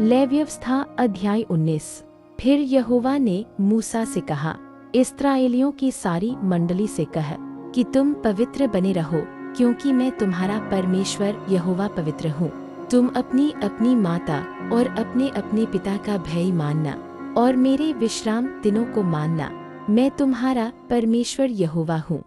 लेव्यवस्था अध्याय 19। फिर यहोवा ने मूसा से कहा, इस्राएलियों की सारी मंडली से कह कि तुम पवित्र बने रहो, क्योंकि मैं तुम्हारा परमेश्वर यहोवा पवित्र हूँ। तुम अपनी अपनी माता और अपने अपने पिता का भय मानना और मेरे विश्राम दिनों को मानना। मैं तुम्हारा परमेश्वर यहोवा हूँ।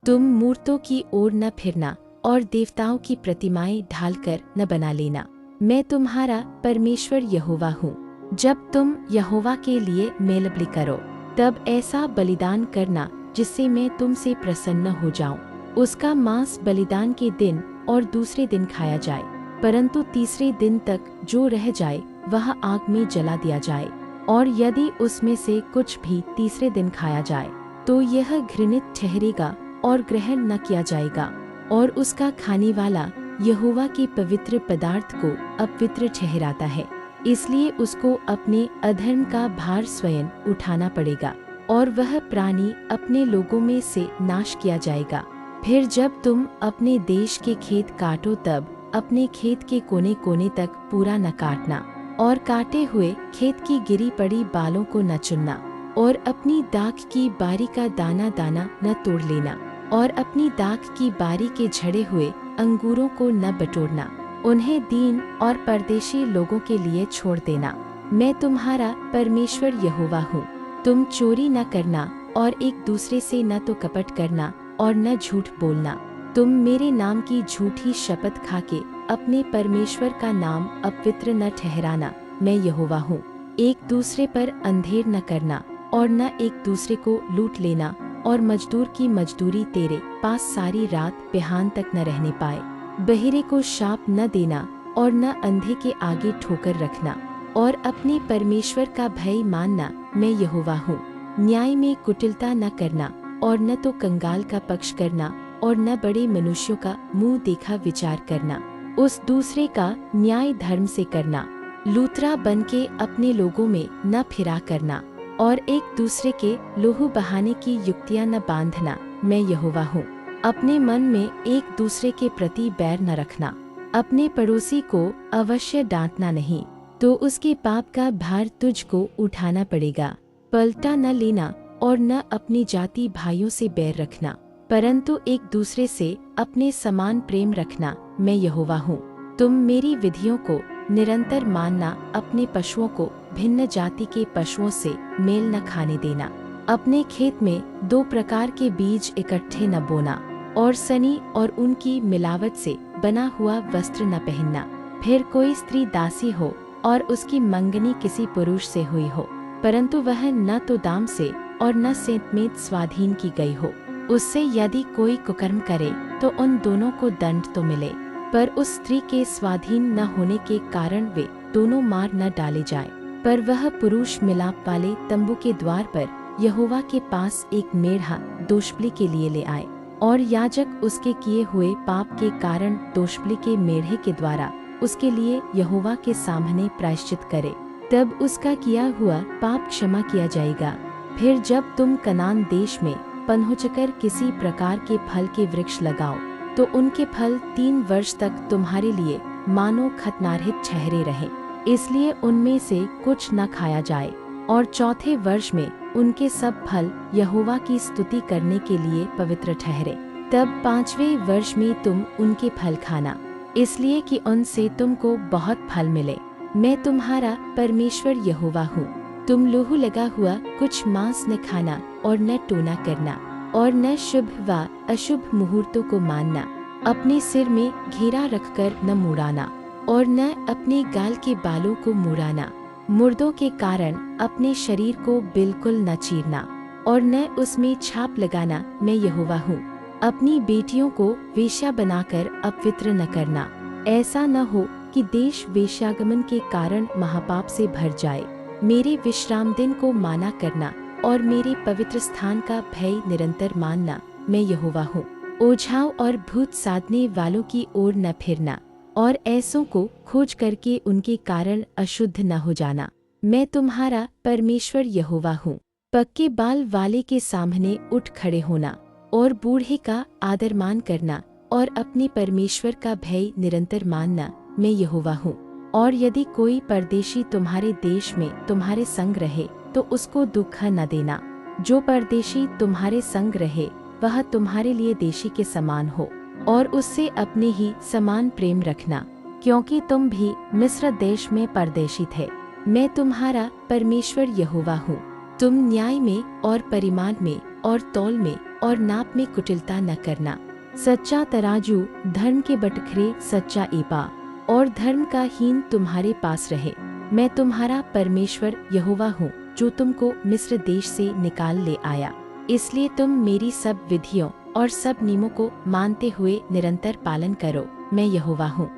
तुम मूर्तों की ओर न फिरना और देवताओं की प्रतिमाएं ढालकर न बना लेना। मैं तुम्हारा परमेश्वर यहोवा हूँ। जब तुम यहोवा के लिए मेलबलि करो, तब ऐसा बलिदान करना जिससे मैं तुमसे प्रसन्न हो जाऊं। उसका मांस बलिदान के दिन और दूसरे दिन खाया जाए, परंतु तीसरे दिन तक जो रह जाए वह आग में जला दिया जाए। और यदि उसमें से कुछ भी तीसरे दिन खाया जाए, तो यह घृणित ठहरेगा और ग्रहण न किया जाएगा, और उसका खाने वाला यहोवा के पवित्र पदार्थ को अपवित्र ठहराता है। इसलिए उसको अपने अधर्म का भार स्वयं उठाना पड़ेगा, और वह प्राणी अपने लोगों में से नाश किया जाएगा। फिर जब तुम अपने देश के खेत काटो, तब अपने खेत के कोने कोने तक पूरा न काटना, और काटे हुए खेत की गिरी पड़ी बालों को न चुनना, और अपनी दाख की बारी का दाना दाना न तोड़ लेना, और अपनी दाख की बारी के झड़े हुए अंगूरों को न बटोरना। उन्हें दीन और परदेशी लोगों के लिए छोड़ देना। मैं तुम्हारा परमेश्वर यहोवा हूँ। तुम चोरी न करना, और एक दूसरे से न तो कपट करना और न झूठ बोलना। तुम मेरे नाम की झूठी शपथ खाके अपने परमेश्वर का नाम अपवित्र न ठहराना। मैं यहोवा हूँ। एक दूसरे पर अंधेर न करना, और न एक दूसरे को लूट लेना, और मजदूर की मजदूरी तेरे पास सारी रात बिहान तक न रहने पाए। बहिरे को शाप न देना, और न अंधे के आगे ठोकर रखना, और अपने परमेश्वर का भय मानना। मैं यहोवा हूँ। न्याय में कुटिलता न करना, और न तो कंगाल का पक्ष करना, और न बड़े मनुष्यों का मुंह देखा विचार करना। उस दूसरे का न्याय धर्म से करना। लूतरा बन के अपने लोगों में न फिरा करना, और एक दूसरे के लोहू बहाने की युक्तियां न बांधना। मैं यहोवा हूँ। अपने मन में एक दूसरे के प्रति बैर न रखना। अपने पड़ोसी को अवश्य डांटना नहीं, तो उसके पाप का भार तुझको उठाना पड़ेगा। पलटा न लेना, और न अपनी जाति भाइयों से बैर रखना, परंतु एक दूसरे से अपने समान प्रेम रखना। मैं यहोवा हूँ। तुम मेरी विधियों को निरंतर मानना। अपने पशुओं को भिन्न जाति के पशुओं से मेल न खाने देना। अपने खेत में दो प्रकार के बीज इकट्ठे न बोना, और सनी और उनकी मिलावट से बना हुआ वस्त्र न पहनना। फिर कोई स्त्री दासी हो और उसकी मंगनी किसी पुरुष से हुई हो, परंतु वह न तो दाम से और न सेंतमेत स्वाधीन की गई हो, उससे यदि कोई कुकर्म करे तो उन दोनों को दंड तो मिले, पर उस स्त्री के स्वाधीन न होने के कारण वे दोनों मार न डाले जाए। पर वह पुरुष मिलाप वाले तंबू के द्वार पर यहोवा के पास एक मेढ़ा दोषबलि के लिए ले आए, और याजक उसके किए हुए पाप के कारण दोषबलि के मेढ़े के द्वारा उसके लिए यहोवा के सामने प्रायश्चित करे, तब उसका किया हुआ पाप क्षमा किया जाएगा। फिर जब तुम कनान देश में पनहुचकर किसी प्रकार के फल के वृक्ष लगाओ, तो उनके फल 3 वर्ष तक तुम्हारे लिए मानो खतनारहित ठहरे रहे, इसलिए उनमें से कुछ न खाया जाए। और चौथे वर्ष में उनके सब फल यहोवा की स्तुति करने के लिए पवित्र ठहरे। तब 5वें वर्ष में तुम उनके फल खाना, इसलिए कि उनसे तुमको बहुत फल मिले। मैं तुम्हारा परमेश्वर यहोवा हूँ। तुम लोहू लगा हुआ कुछ मांस न खाना, और न टोना करना, और न शुभ व अशुभ मुहूर्तों को मानना। अपने सिर में घेरा रखकर न मुड़ाना, और न अपने गाल के बालों को मुड़ाना। मुर्दों के कारण अपने शरीर को बिल्कुल न चीरना, और न उसमें छाप लगाना। मैं यहोवा हूँ। अपनी बेटियों को वेश्या बनाकर अपवित्र न करना। ऐसा न हो कि देश वेश्यागमन के कारण महापाप से भर जाए। मेरे विश्राम दिन को माना करना, और मेरे पवित्र स्थान का भय निरंतर मानना। मैं यहोवा हूँ। ओझाओं और भूत साधने वालों की ओर न फिरना, और ऐसों को खोज करके उनके कारण अशुद्ध न हो जाना। मैं तुम्हारा परमेश्वर यहोवा हूँ। पक्के बाल वाले के सामने उठ खड़े होना, और बूढ़े का आदर मान करना, और अपने परमेश्वर का भय निरंतर मानना। मैं यहोवा हूँ। और यदि कोई परदेशी तुम्हारे देश में तुम्हारे संग रहे तो उसको दुख न देना। जो परदेशी तुम्हारे संग रहे वह तुम्हारे लिए देशी के समान हो, और उससे अपने ही समान प्रेम रखना, क्योंकि तुम भी मिस्र देश में परदेशी थे। मैं तुम्हारा परमेश्वर यहोवा हूँ। तुम न्याय में और परिमाण में और तौल में और नाप में कुटिलता न करना। सच्चा तराजू, धर्म के बटखरे, सच्चा एपा और धर्म का हीन तुम्हारे पास रहे। मैं तुम्हारा परमेश्वर यहोवा हूँ, जो तुमको मिस्र देश से निकाल ले आया। इसलिए तुम मेरी सब विधियों और सब नियमों को मानते हुए निरंतर पालन करो। मैं यहोवा हूँ।